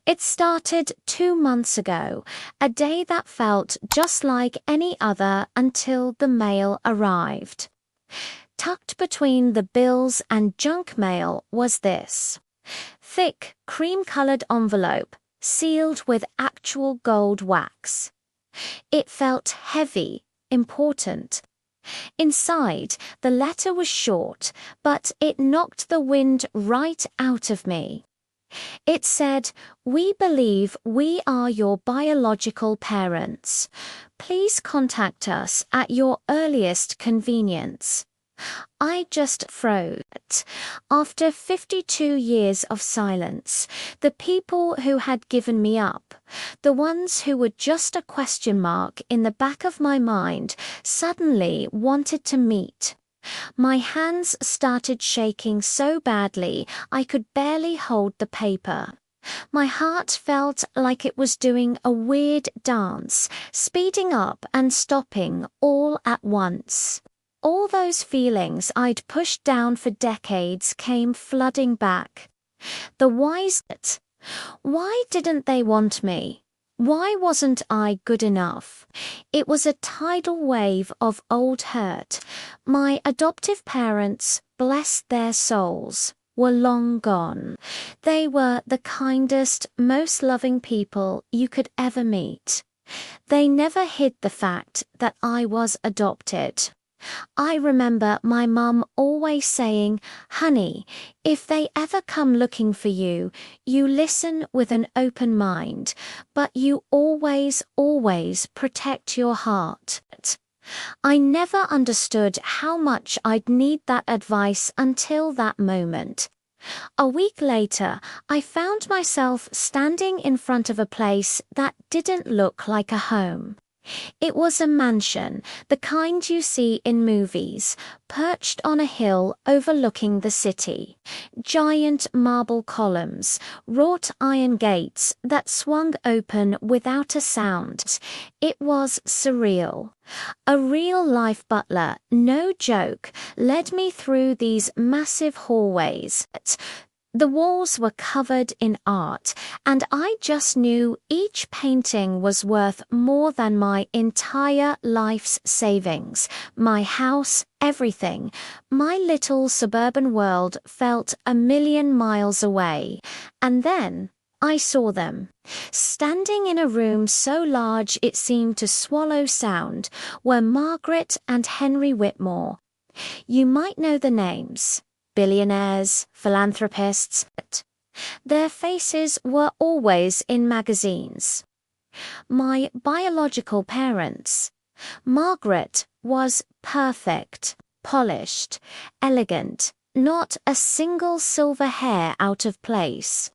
It started 2 months ago, a day that felt just like any other until the mail arrived. Tucked between the bills and junk mail was this thick, cream-colored envelope, sealed with actual gold wax. It felt heavy, important. Inside, the letter was short, but it knocked the wind right out of me. It said, "We believe we are your biological parents. Please contact us at your earliest convenience." I just froze. After 52 years of silence, the people who had given me up, the ones who were just a question mark in the back of my mind, suddenly wanted to meet. My hands started shaking so badly I could barely hold the paper. My heart felt like it was doing a weird dance, speeding up and stopping all at once. All those feelings I'd pushed down for decades came flooding back. The whys. Why didn't they want me? Why wasn't I good enough? It was a tidal wave of old hurt. My adoptive parents, bless their souls, were long gone. They were the kindest, most loving people you could ever meet. They never hid the fact that I was adopted. I remember my mum always saying, "Honey, if they ever come looking for you, you listen with an open mind, but you always, always protect your heart." I never understood how much I'd need that advice until that moment. A week later, I found myself standing in front of a place that didn't look like a home. It was a mansion, the kind you see in movies, perched on a hill overlooking the city. Giant marble columns, wrought iron gates that swung open without a sound. It was surreal. A real-life butler, no joke, led me through these massive hallways. The walls were covered in art, and I just knew each painting was worth more than my entire life's savings. My house, everything. My little suburban world felt a million miles away. And then I saw them. Standing in a room so large it seemed to swallow sound were Margaret and Henry Whitmore. You might know the names. Billionaires, philanthropists. Their faces were always in magazines. My biological parents. Margaret was perfect, polished, elegant, not a single silver hair out of place.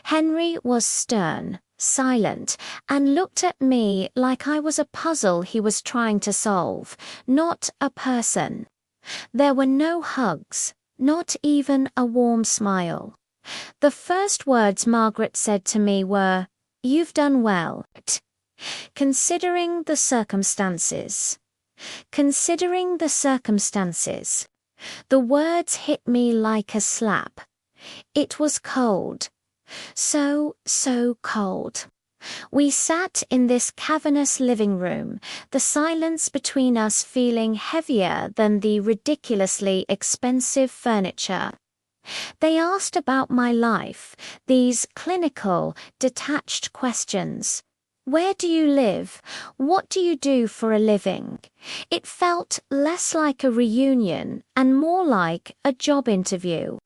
Henry was stern, silent, and looked at me like I was a puzzle he was trying to solve, not a person. There were no hugs. Not even a warm smile. The first words Margaret said to me were, "You've done well. Considering the circumstances." Considering the circumstances. The words hit me like a slap. It was cold. So cold. We sat in this cavernous living room, the silence between us feeling heavier than the ridiculously expensive furniture. They asked about my life, these clinical, detached questions. Where do you live? What do you do for a living? It felt less like a reunion and more like a job interview.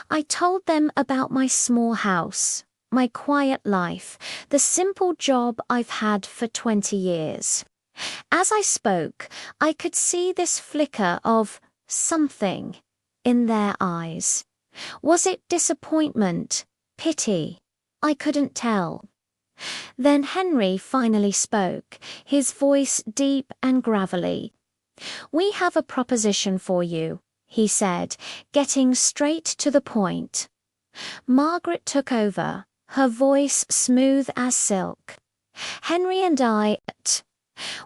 I told them about my small house, my quiet life, the simple job I've had for 20 years. As I spoke, I could see this flicker of something in their eyes. Was it disappointment? Pity? I couldn't tell. Then Henry finally spoke, his voice deep and gravelly. "We have a proposition for you," he said, getting straight to the point. Margaret took over, her voice smooth as silk. "Henry and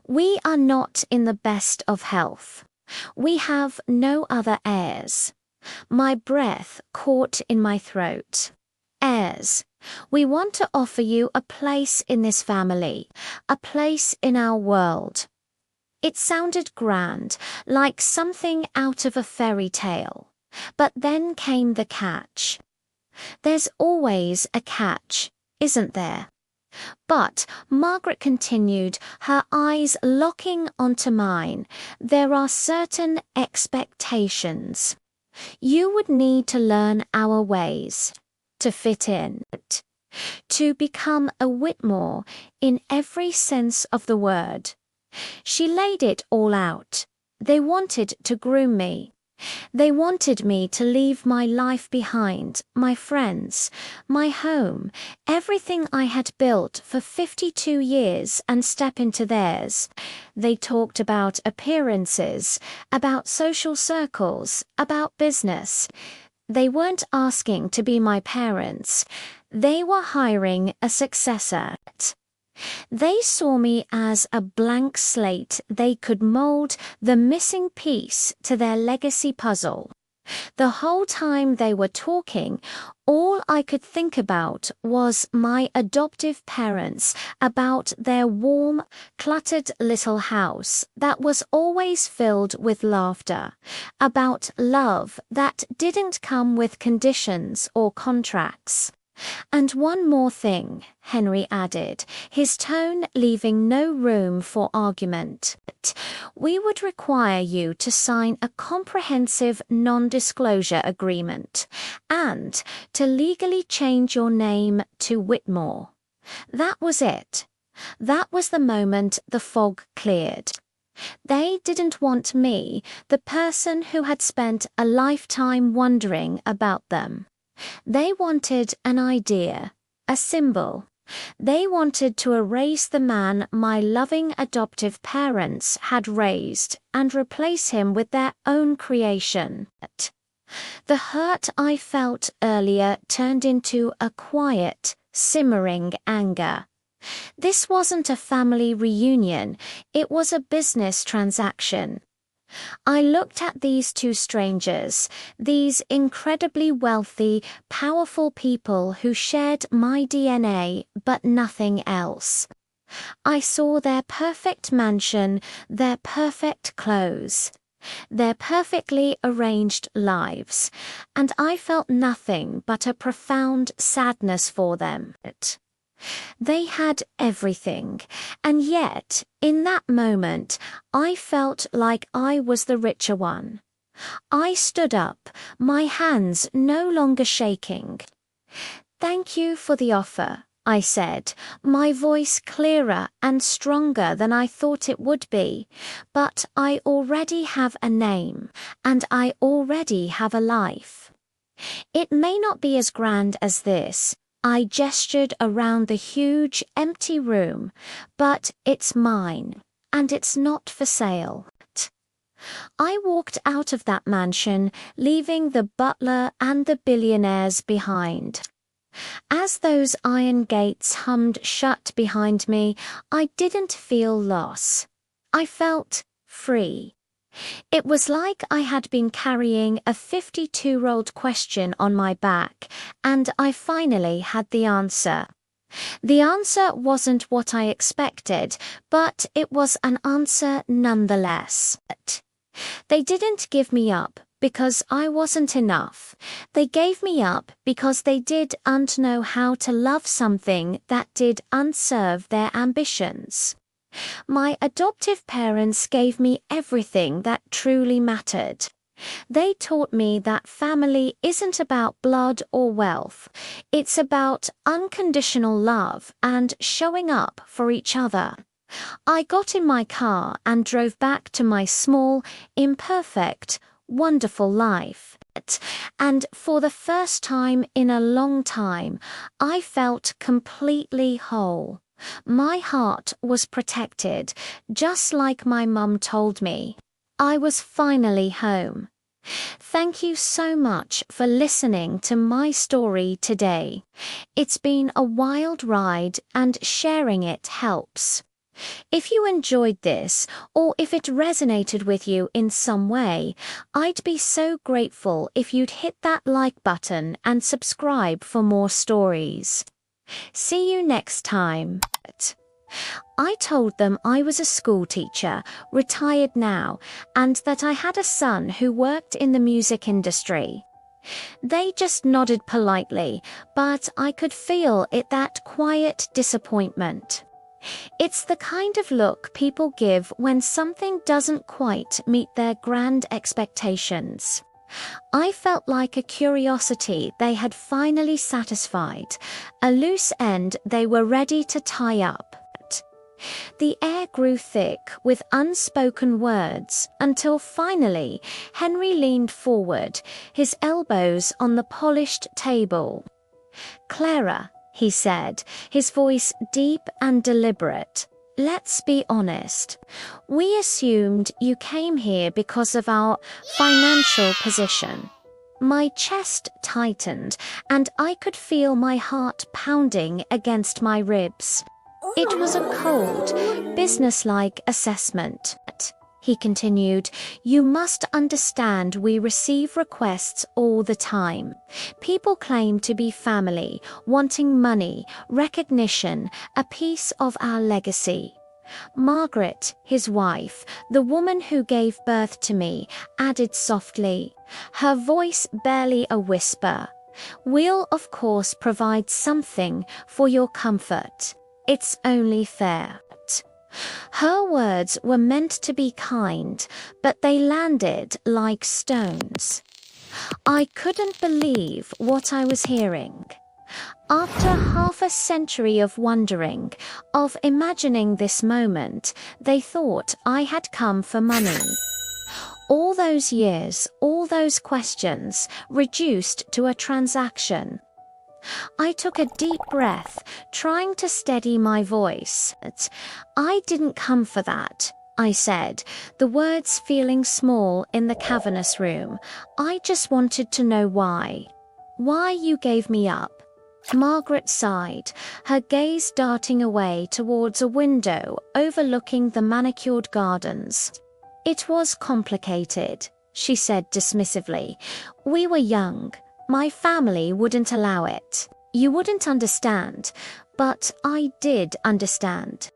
we are not in the best of health. We have no other heirs." My breath caught in my throat. heirs. We want to offer you a place in this family, a place in our world." It sounded grand, like something out of a fairy tale. But then came the catch. There's always a catch, isn't there? But, Margaret continued, her eyes locking onto mine, there are certain expectations. You would need to learn our ways, to fit in, to become a Whitmore in every sense of the word. She laid it all out. They wanted to groom me. They wanted me to leave my life behind, my friends, my home, everything I had built for 52 years and step into theirs. They talked about appearances, about social circles, about business. They weren't asking to be my parents. They were hiring a successor. They saw me as a blank slate they could mold the missing piece to their legacy puzzle. The whole time they were talking, all I could think about was my adoptive parents, about their warm, cluttered little house that was always filled with laughter, about love that didn't come with conditions or contracts. "And one more thing," Henry added, his tone leaving no room for argument. "We would require you to sign a comprehensive non-disclosure agreement and to legally change your name to Whitmore." That was it. That was the moment the fog cleared. They didn't want me, the person who had spent a lifetime wondering about them. They wanted an idea, a symbol. They wanted to erase the man my loving adoptive parents had raised and replace him with their own creation. The hurt I felt earlier turned into a quiet, simmering anger. This wasn't a family reunion, it was a business transaction. I looked at these two strangers, these incredibly wealthy, powerful people who shared my DNA but nothing else. I saw their perfect mansion, their perfect clothes, their perfectly arranged lives, and I felt nothing but a profound sadness for them. They had everything, and yet, in that moment, I felt like I was the richer one. I stood up, my hands no longer shaking. "Thank you for the offer," I said, my voice clearer and stronger than I thought it would be. "But I already have a name, and I already have a life. It may not be as grand as this." I gestured around the huge, empty room, "but it's mine, and it's not for sale." I walked out of that mansion, leaving the butler and the billionaires behind. As those iron gates hummed shut behind me, I didn't feel loss. I felt free. It was like I had been carrying a 52-year-old question on my back, and I finally had the answer. The answer wasn't what I expected, but it was an answer nonetheless. They didn't give me up because I wasn't enough. They gave me up because they didn't know how to love something that didn't serve their ambitions. My adoptive parents gave me everything that truly mattered. They taught me that family isn't about blood or wealth. It's about unconditional love and showing up for each other. I got in my car and drove back to my small, imperfect, wonderful life. And for the first time in a long time, I felt completely whole. My heart was protected, just like my mum told me. I was finally home. Thank you so much for listening to my story today. It's been a wild ride and sharing it helps. If you enjoyed this, or if it resonated with you in some way, I'd be so grateful if you'd hit that like button and subscribe for more stories. See you next time. I told them I was a school teacher, retired now, and that I had a son who worked in the music industry. They just nodded politely, but I could feel that quiet disappointment. It's the kind of look people give when something doesn't quite meet their grand expectations. I felt like a curiosity they had finally satisfied, a loose end they were ready to tie up. The air grew thick with unspoken words until finally Henry leaned forward, his elbows on the polished table. "Clara," he said, his voice deep and deliberate, "let's be honest. We assumed you came here because of our financial position." My chest tightened, and I could feel my heart pounding against my ribs. It was a cold, businesslike assessment. He continued, "You must understand we receive requests all the time. People claim to be family, wanting money, recognition, a piece of our legacy." Margaret, his wife, the woman who gave birth to me, added softly, her voice barely a whisper, "We'll of course provide something for your comfort. It's only fair." Her words were meant to be kind, but they landed like stones. I couldn't believe what I was hearing. After half a century of wondering, of imagining this moment, they thought I had come for money. All those years, all those questions, reduced to a transaction. I took a deep breath, trying to steady my voice. "I didn't come for that," I said, the words feeling small in the cavernous room. "I just wanted to know why. Why you gave me up." Margaret sighed, her gaze darting away towards a window overlooking the manicured gardens. "It was complicated," she said dismissively. "We were young. My family wouldn't allow it. You wouldn't understand, but I did understand."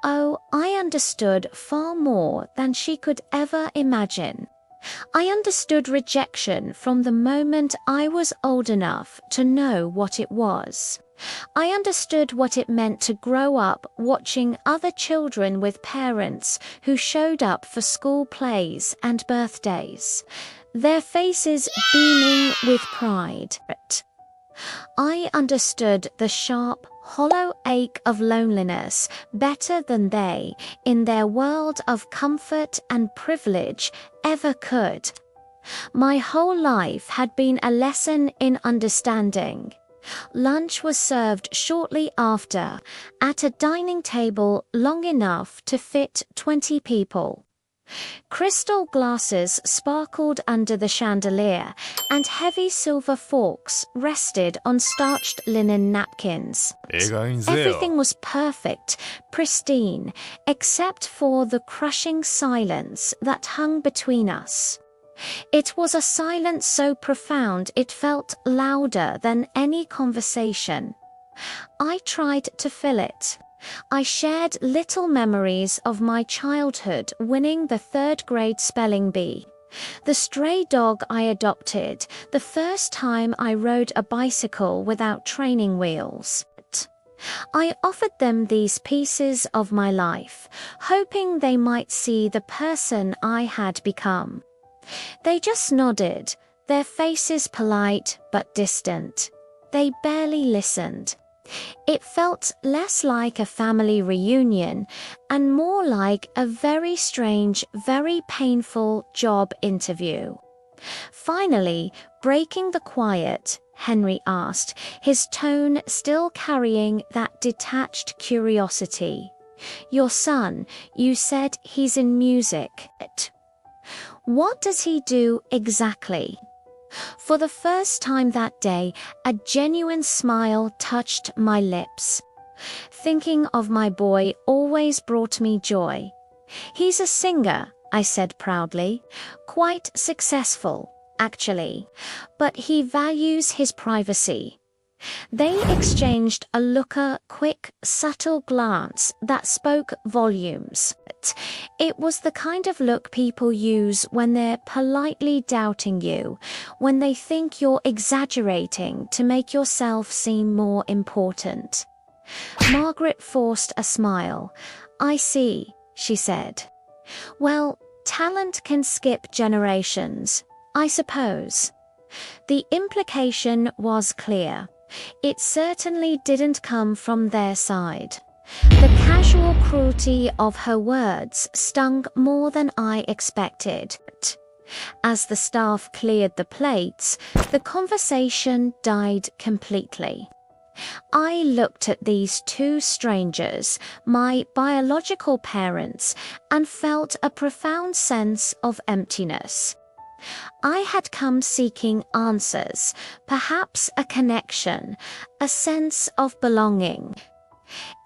Oh, I understood far more than she could ever imagine. I understood rejection from the moment I was old enough to know what it was. I understood what it meant to grow up watching other children with parents who showed up for school plays and birthdays, their faces beaming with pride. I understood the sharp, hollow ache of loneliness better than they, in their world of comfort and privilege, ever could. My whole life had been a lesson in understanding. Lunch was served shortly after, at a dining table long enough to fit 20 people. Crystal glasses sparkled under the chandelier, and heavy silver forks rested on starched linen napkins. Everything was perfect, pristine, except for the crushing silence that hung between us. It was a silence so profound it felt louder than any conversation. I tried to fill it. I shared little memories of my childhood winning the third-grade spelling bee, the stray dog I adopted, the first time I rode a bicycle without training wheels. I offered them these pieces of my life, hoping they might see the person I had become. They just nodded, their faces polite but distant. They barely listened. It felt less like a family reunion and more like a very strange, very painful job interview. Finally, breaking the quiet, Henry asked, his tone still carrying that detached curiosity. "Your son, you said he's in music. What does he do exactly?" For the first time that day, a genuine smile touched my lips. Thinking of my boy always brought me joy. He's a singer, I said proudly. Quite successful, actually. But he values his privacy. They exchanged a quick, subtle glance that spoke volumes. It was the kind of look people use when they're politely doubting you, when they think you're exaggerating to make yourself seem more important. Margaret forced a smile. I see, she said. Well, talent can skip generations, I suppose. The implication was clear. It certainly didn't come from their side. The casual cruelty of her words stung more than I expected. As the staff cleared the plates, the conversation died completely. I looked at these two strangers, my biological parents, and felt a profound sense of emptiness. I had come seeking answers, perhaps a connection, a sense of belonging.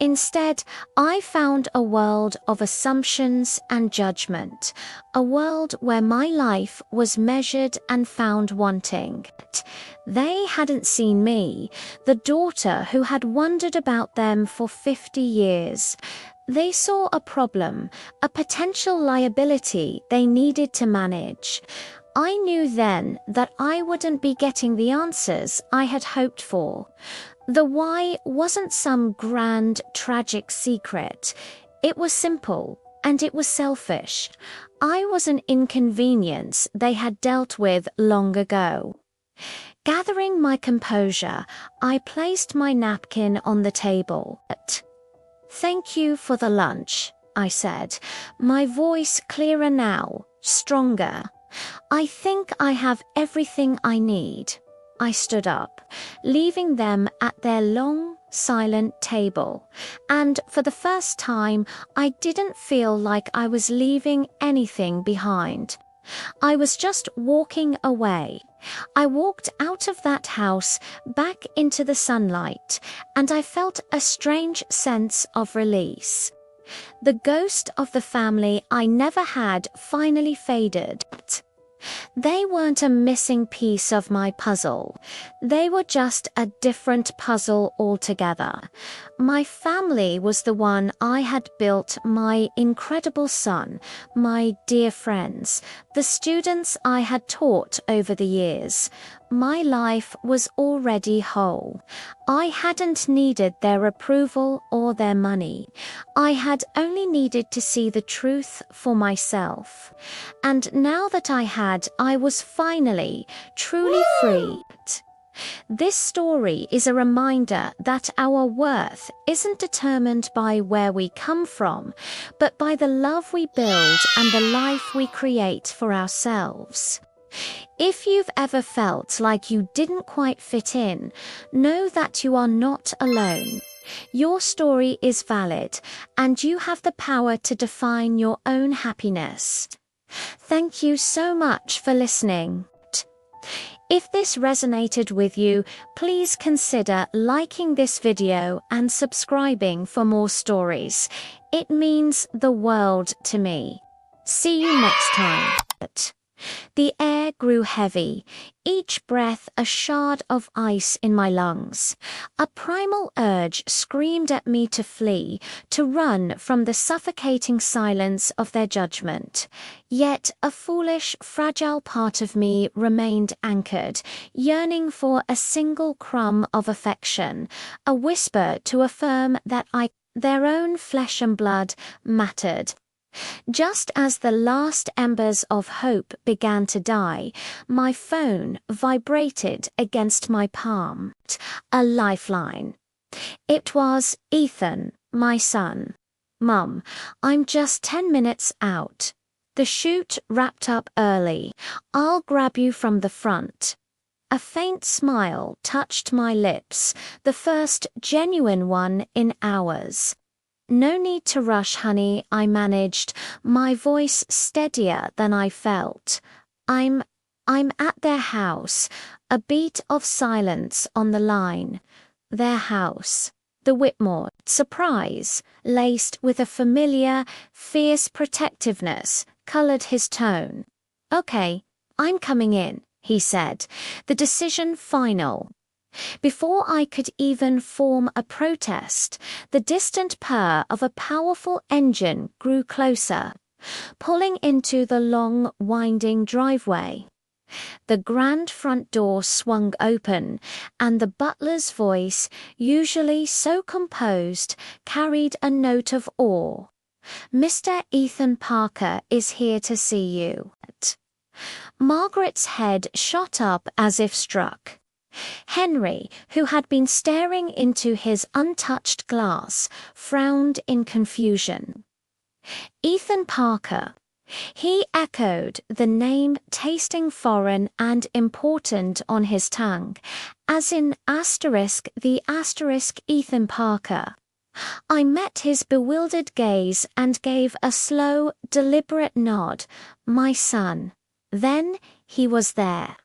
Instead, I found a world of assumptions and judgment, a world where my life was measured and found wanting. They hadn't seen me, the daughter who had wondered about them for 50 years. They saw a problem, a potential liability they needed to manage. I knew then that I wouldn't be getting the answers I had hoped for. The why wasn't some grand, tragic secret. It was simple, and it was selfish. I was an inconvenience they had dealt with long ago. Gathering my composure, I placed my napkin on the table. Thank you for the lunch, I said, my voice clearer now, stronger. I think I have everything I need. I stood up, leaving them at their long, silent table, and for the first time, I didn't feel like I was leaving anything behind. I was just walking away. I walked out of that house, back into the sunlight, and I felt a strange sense of release. The ghost of the family I never had finally faded. They weren't a missing piece of my puzzle. They were just a different puzzle altogether. My family was the one I had built, my incredible son, my dear friends, the students I had taught over the years. My life was already whole. I hadn't needed their approval or their money. I had only needed to see the truth for myself. And now that I was finally, truly free. This story is a reminder that our worth isn't determined by where we come from, but by the love we build and the life we create for ourselves. If you've ever felt like you didn't quite fit in, know that you are not alone. Your story is valid, and you have the power to define your own happiness. Thank you so much for listening. If this resonated with you, please consider liking this video and subscribing for more stories. It means the world to me. See you next time. The air grew heavy, each breath a shard of ice in my lungs. A primal urge screamed at me to flee, to run from the suffocating silence of their judgment. Yet a foolish, fragile part of me remained anchored, yearning for a single crumb of affection, a whisper to affirm that their own flesh and blood mattered. Just as the last embers of hope began to die, my phone vibrated against my palm. A lifeline. It was Ethan, my son. Mum, I'm just 10 minutes out. The shoot wrapped up early. I'll grab you from the front. A faint smile touched my lips, the first genuine one in hours. No need to rush, honey, I managed, my voice steadier than I felt. I'm at their house, a beat of silence on the line. Their house. The Whitmore, surprise, laced with a familiar, fierce protectiveness, colored his tone. "Okay, I'm coming in," he said, the decision final. Before I could even form a protest, the distant purr of a powerful engine grew closer, pulling into the long, winding driveway. The grand front door swung open, and the butler's voice, usually so composed, carried a note of awe. "Mr. Ethan Parker is here to see you." Margaret's head shot up as if struck. Henry, who had been staring into his untouched glass, frowned in confusion. "Ethan Parker." He echoed, the name tasting foreign and important on his tongue, as in the Ethan Parker. I met his bewildered gaze and gave a slow, deliberate nod. "My son." Then he was there.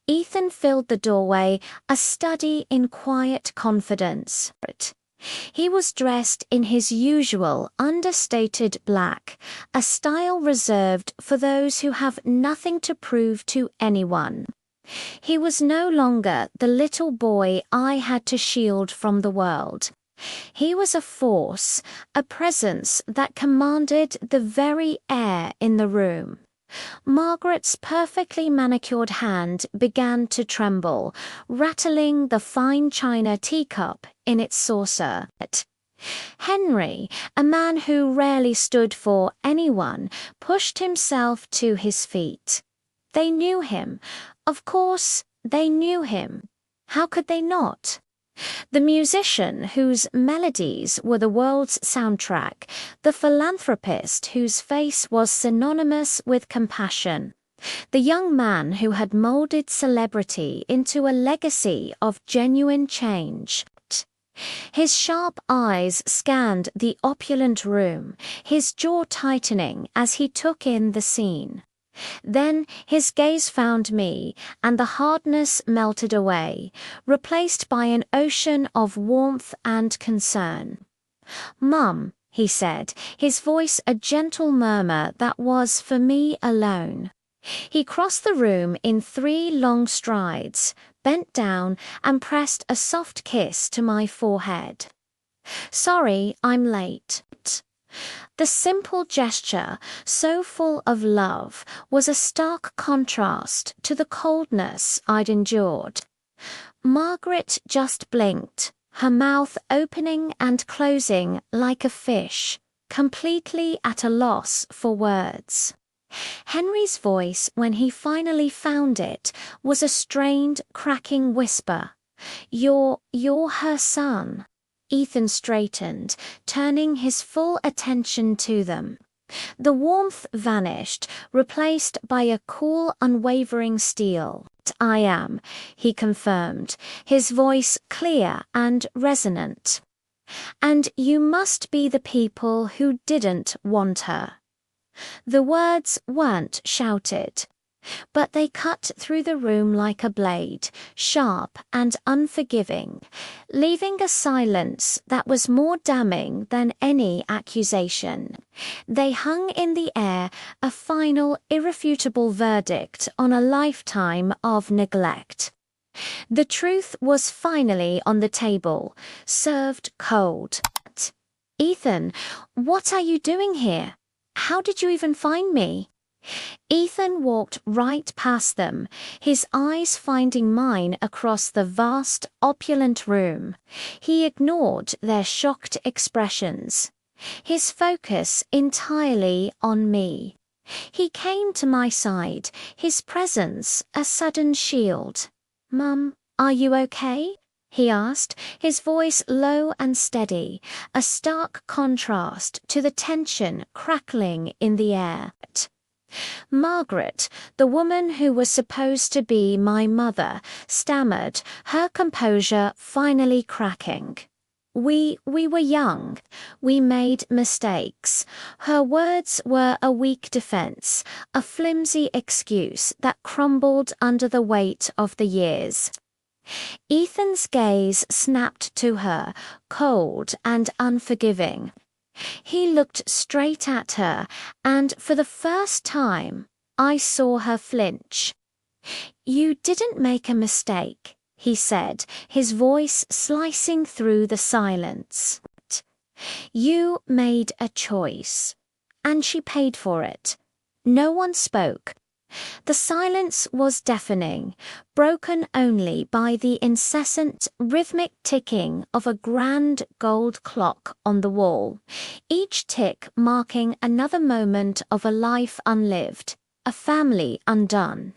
Ethan filled the doorway, a study in quiet confidence. He was dressed in his usual understated black, a style reserved for those who have nothing to prove to anyone. He was no longer the little boy I had to shield from the world. He was a force, a presence that commanded the very air in the room. Margaret's perfectly manicured hand began to tremble, rattling the fine china teacup in its saucer. Henry, a man who rarely stood for anyone, pushed himself to his feet. They knew him. Of course, they knew him. How could they not? The musician whose melodies were the world's soundtrack, the philanthropist whose face was synonymous with compassion, the young man who had molded celebrity into a legacy of genuine change. His sharp eyes scanned the opulent room, his jaw tightening as he took in the scene. Then his gaze found me, and the hardness melted away, replaced by an ocean of warmth and concern. "Mum," he said, his voice a gentle murmur that was for me alone. He crossed the room in 3 long strides, bent down, and pressed a soft kiss to my forehead. "Sorry, I'm late." The simple gesture, so full of love, was a stark contrast to the coldness I'd endured. Margaret just blinked, her mouth opening and closing like a fish, completely at a loss for words. Henry's voice, when he finally found it, was a strained, cracking whisper. You're her son." Ethan straightened, turning his full attention to them. The warmth vanished, replaced by a cool, unwavering steel. "I am," he confirmed, his voice clear and resonant. "And you must be the people who didn't want her." The words weren't shouted, but they cut through the room like a blade, sharp and unforgiving, leaving a silence that was more damning than any accusation. They hung in the air, a final, irrefutable verdict on a lifetime of neglect. The truth was finally on the table, served cold. "Ethan, what are you doing here? How did you even find me?" Ethan walked right past them, his eyes finding mine across the vast, opulent room. He ignored their shocked expressions, his focus entirely on me. He came to my side, his presence a sudden shield. "Mum, are you okay?" he asked, his voice low and steady, a stark contrast to the tension crackling in the air. Margaret, the woman who was supposed to be my mother, stammered, her composure finally cracking. We were young. We made mistakes." Her words were a weak defense, a flimsy excuse that crumbled under the weight of the years. Ethan's gaze snapped to her, cold and unforgiving. He looked straight at her, and for the first time, I saw her flinch. "You didn't make a mistake," he said, his voice slicing through the silence. "You made a choice, and she paid for it." No one spoke. The silence was deafening, broken only by the incessant, rhythmic ticking of a grand gold clock on the wall, each tick marking another moment of a life unlived, a family undone.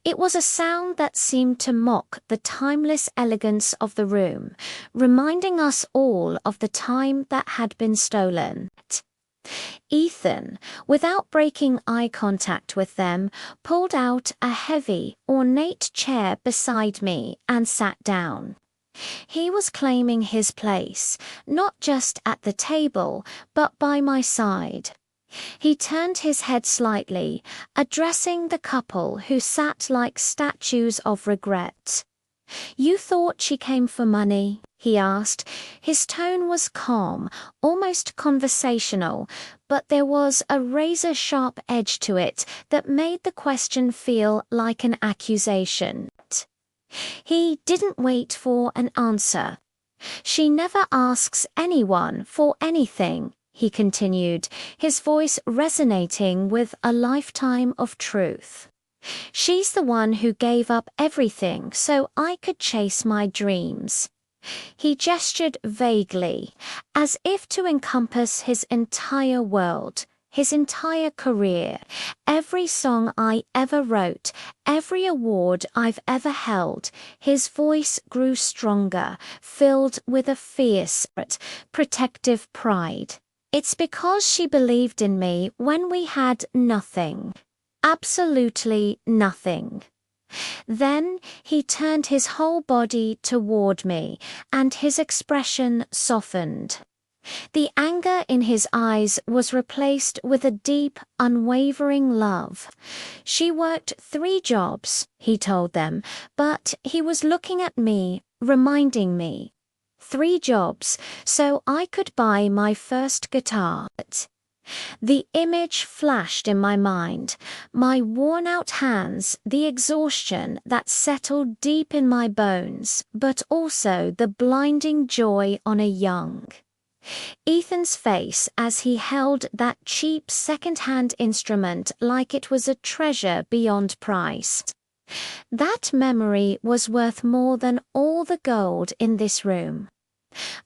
It was a sound that seemed to mock the timeless elegance of the room, reminding us all of the time that had been stolen. Ethan, without breaking eye contact with them, pulled out a heavy, ornate chair beside me and sat down. He was claiming his place, not just at the table, but by my side. He turned his head slightly, addressing the couple who sat like statues of regret. "You thought she came for money?" he asked. His tone was calm, almost conversational, but there was a razor-sharp edge to it that made the question feel like an accusation. He didn't wait for an answer. "She never asks anyone for anything," he continued, his voice resonating with a lifetime of truth. "She's the one who gave up everything so I could chase my dreams." He gestured vaguely, as if to encompass his entire world, his entire career, every song I ever wrote, every award I've ever held. His voice grew stronger, filled with a fierce, protective pride. "It's because she believed in me when we had nothing. Absolutely nothing." Then he turned his whole body toward me, and his expression softened. The anger in his eyes was replaced with a deep, unwavering love. "She worked 3 jobs," he told them, but he was looking at me, reminding me. 3 jobs, so I could buy my first guitar. The image flashed in my mind, my worn-out hands, the exhaustion that settled deep in my bones, but also the blinding joy on a young. Ethan's face as he held that cheap second-hand instrument like it was a treasure beyond price. That memory was worth more than all the gold in this room.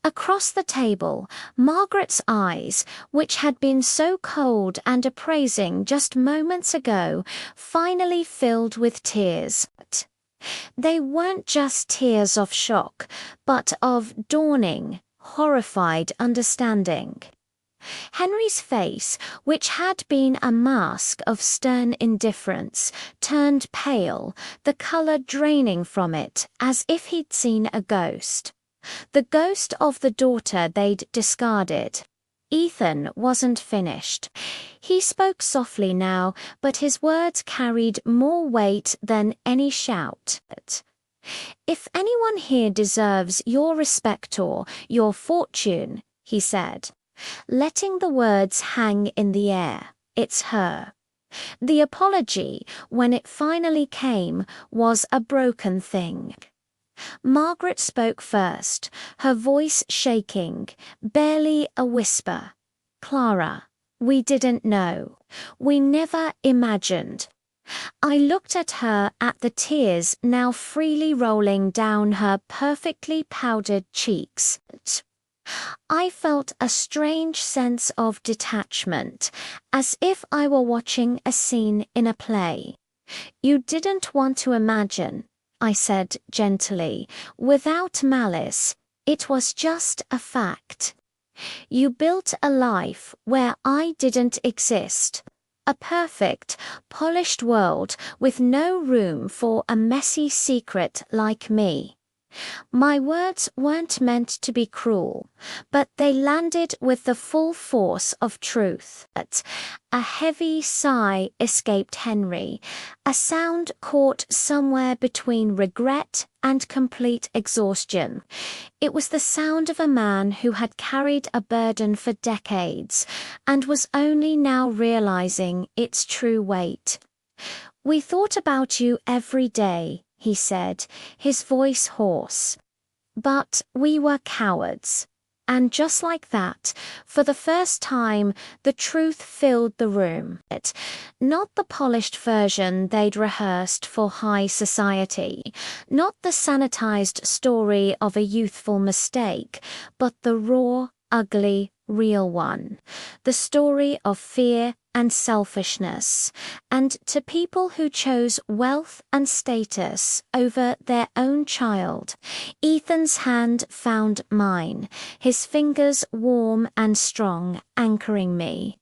Across the table, Margaret's eyes, which had been so cold and appraising just moments ago, finally filled with tears. They weren't just tears of shock, but of dawning, horrified understanding. Henry's face, which had been a mask of stern indifference, turned pale, the color draining from it as if he'd seen a ghost. The ghost of the daughter they'd discarded. Ethan wasn't finished. He spoke softly now, but his words carried more weight than any shout. "If anyone here deserves your respect or your fortune," he said, letting the words hang in the air, "it's her." The apology, when it finally came, was a broken thing. Margaret spoke first, her voice shaking, barely a whisper. "Clara, we didn't know. We never imagined." I looked at her, at the tears now freely rolling down her perfectly powdered cheeks. I felt a strange sense of detachment, as if I were watching a scene in a play. "You didn't want to imagine," I said gently, without malice. "It was just a fact. You built a life where I didn't exist. A perfect, polished world with no room for a messy secret like me. My words weren't meant to be cruel, but they landed with the full force of truth. A heavy sigh escaped Henry, a sound caught somewhere between regret and complete exhaustion. It was the sound of a man who had carried a burden for decades and was only now realizing its true weight. "We thought about you every day," he said, his voice hoarse. "But we were cowards." And just like that, for the first time, the truth filled the room. Not the polished version they'd rehearsed for high society, not the sanitized story of a youthful mistake, but the raw, ugly, real one. The story of fear and selfishness, and to people who chose wealth and status over their own child. Ethan's hand found mine, his fingers warm and strong, anchoring me.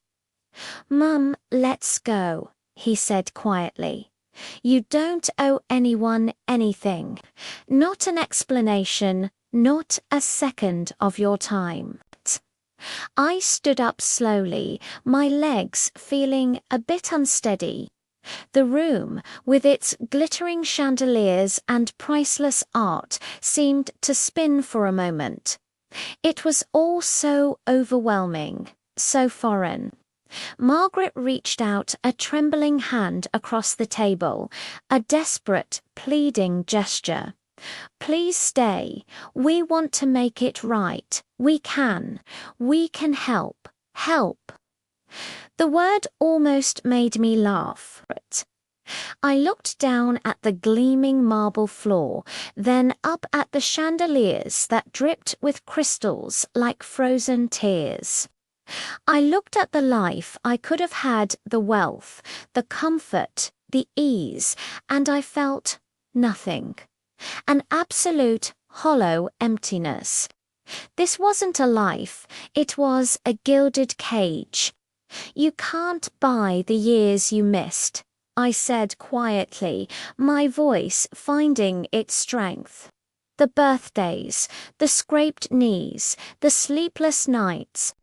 "Mum, let's go," he said quietly. "You don't owe anyone anything. Not an explanation, not a second of your time." I stood up slowly, my legs feeling a bit unsteady. The room, with its glittering chandeliers and priceless art, seemed to spin for a moment. It was all so overwhelming, so foreign. Margaret reached out a trembling hand across the table, a desperate, pleading gesture. "Please stay. We want to make it right. We can. We can help. Help." The word almost made me laugh. I looked down at the gleaming marble floor, then up at the chandeliers that dripped with crystals like frozen tears. I looked at the life I could have had, the wealth, the comfort, the ease, and I felt nothing. An absolute, hollow emptiness. This wasn't a life, it was a gilded cage. "You can't buy the years you missed," I said quietly, my voice finding its strength. "The birthdays, the scraped knees, the sleepless nights.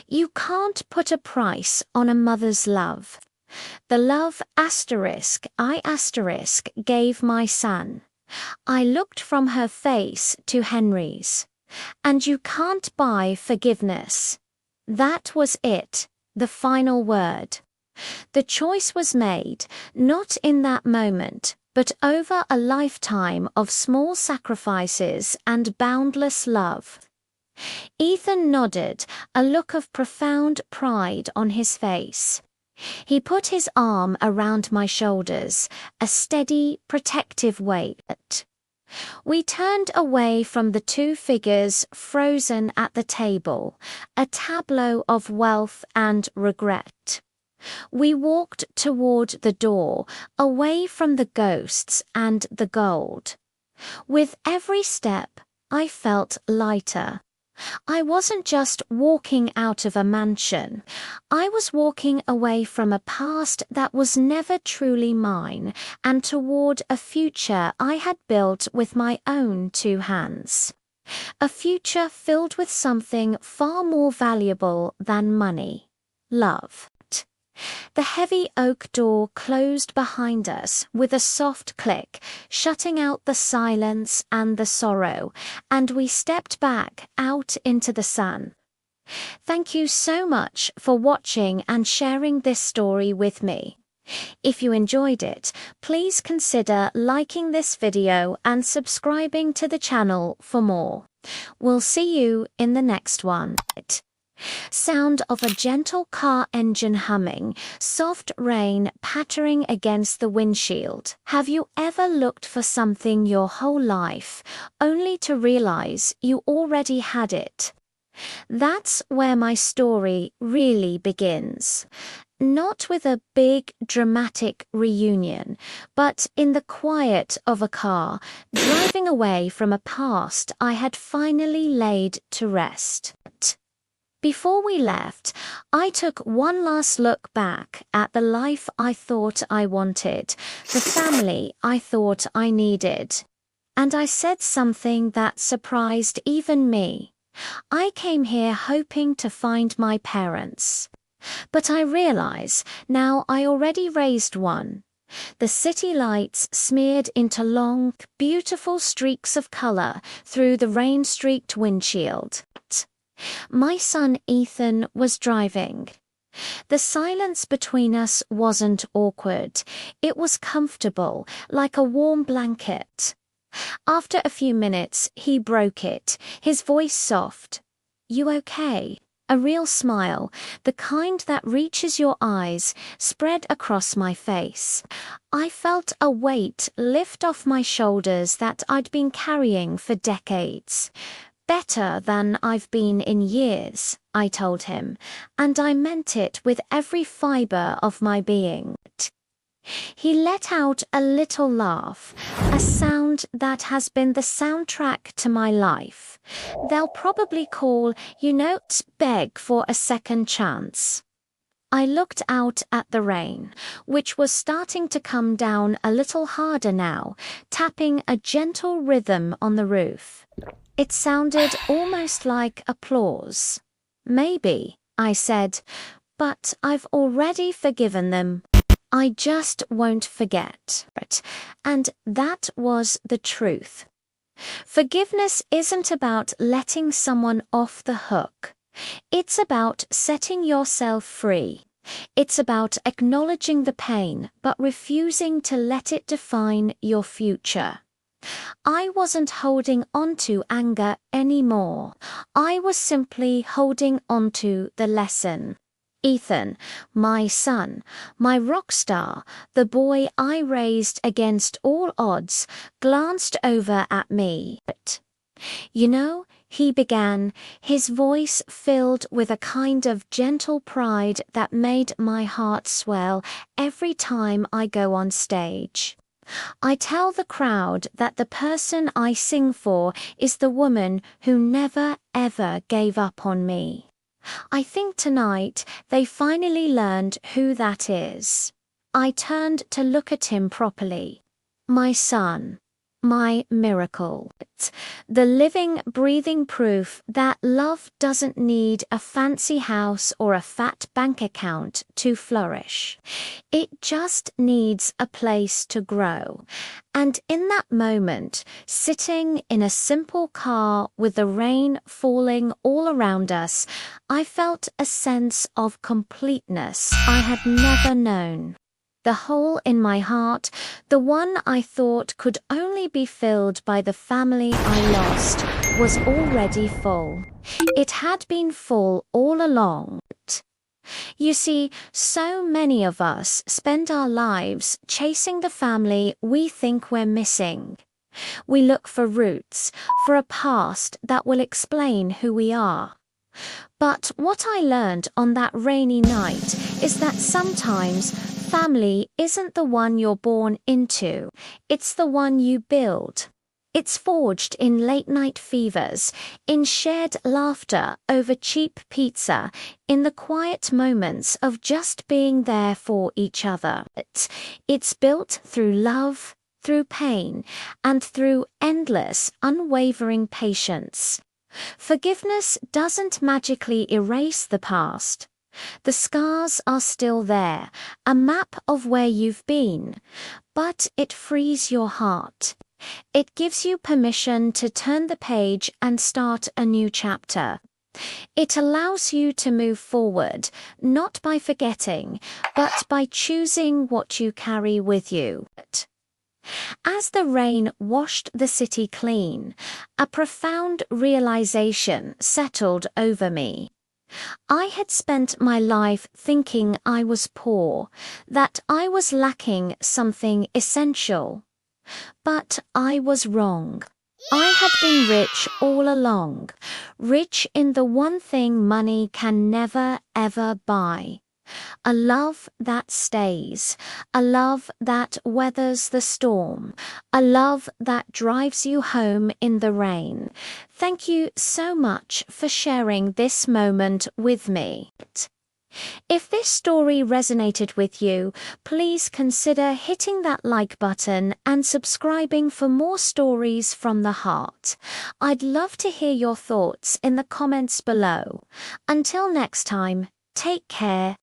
You can't put a price on a mother's love. The love I gave my son." I looked from her face to Henry's. "And you can't buy forgiveness." That was it, the final word. The choice was made, not in that moment, but over a lifetime of small sacrifices and boundless love. Ethan nodded, a look of profound pride on his face. He put his arm around my shoulders, a steady, protective weight. We turned away from the two figures frozen at the table, a tableau of wealth and regret. We walked toward the door, away from the ghosts and the gold. With every step, I felt lighter. I wasn't just walking out of a mansion. I was walking away from a past that was never truly mine and toward a future I had built with my own two hands. A future filled with something far more valuable than money: love. The heavy oak door closed behind us with a soft click, shutting out the silence and the sorrow, and we stepped back out into the sun. Thank you so much for watching and sharing this story with me. If you enjoyed it, please consider liking this video and subscribing to the channel for more. We'll see you in the next one. Sound of a gentle car engine humming, soft rain pattering against the windshield. Have you ever looked for something your whole life, only to realize you already had it? That's where my story really begins. Not with a big, dramatic reunion, but in the quiet of a car, driving away from a past I had finally laid to rest. Before we left, I took one last look back at the life I thought I wanted, the family I thought I needed. And I said something that surprised even me. I came here hoping to find my parents. But I realize now I already raised one. The city lights smeared into long, beautiful streaks of color through the rain-streaked windshield. My son Ethan was driving. The silence between us wasn't awkward. It was comfortable, like a warm blanket. After a few minutes, he broke it, his voice soft. "You okay?" A real smile, the kind that reaches your eyes, spread across my face. I felt a weight lift off my shoulders that I'd been carrying for decades. "Better than I've been in years," I told him, and I meant it with every fiber of my being. He let out a little laugh, a sound that has been the soundtrack to my life. They'll probably call, beg for a second chance. I looked out at the rain, which was starting to come down a little harder now, tapping a gentle rhythm on the roof. It sounded almost like applause. "Maybe," I said, "but I've already forgiven them. I just won't forget." And that was the truth. Forgiveness isn't about letting someone off the hook. It's about setting yourself free. It's about acknowledging the pain, but refusing to let it define your future. I wasn't holding onto anger anymore. I was simply holding onto the lesson. Ethan, my son, my rock star, the boy I raised against all odds, glanced over at me. He began, his voice filled with a kind of gentle pride that made my heart swell every time I go on stage. "I tell the crowd that the person I sing for is the woman who never, ever gave up on me. I think tonight they finally learned who that is." I turned to look at him properly. My son. My miracle. The living, breathing proof that love doesn't need a fancy house or a fat bank account to flourish. It just needs a place to grow. And in that moment, sitting in a simple car with the rain falling all around us, I felt a sense of completeness I had never known. The hole in my heart, the one I thought could only be filled by the family I lost, was already full. It had been full all along. You see, so many of us spend our lives chasing the family we think we're missing. We look for roots, for a past that will explain who we are. But what I learned on that rainy night is that sometimes family isn't the one you're born into, it's the one you build. It's forged in late-night fevers, in shared laughter over cheap pizza, in the quiet moments of just being there for each other. It's built through love, through pain, and through endless, unwavering patience. Forgiveness doesn't magically erase the past. The scars are still there, a map of where you've been, but it frees your heart. It gives you permission to turn the page and start a new chapter. It allows you to move forward, not by forgetting, but by choosing what you carry with you. As the rain washed the city clean, a profound realization settled over me. I had spent my life thinking I was poor, that I was lacking something essential. But I was wrong. I had been rich all along, rich in the one thing money can never, ever buy. A love that stays, a love that weathers the storm, a love that drives you home in the rain. Thank you so much for sharing this moment with me. If this story resonated with you, please consider hitting that like button and subscribing for more stories from the heart. I'd love to hear your thoughts in the comments below. Until next time, take care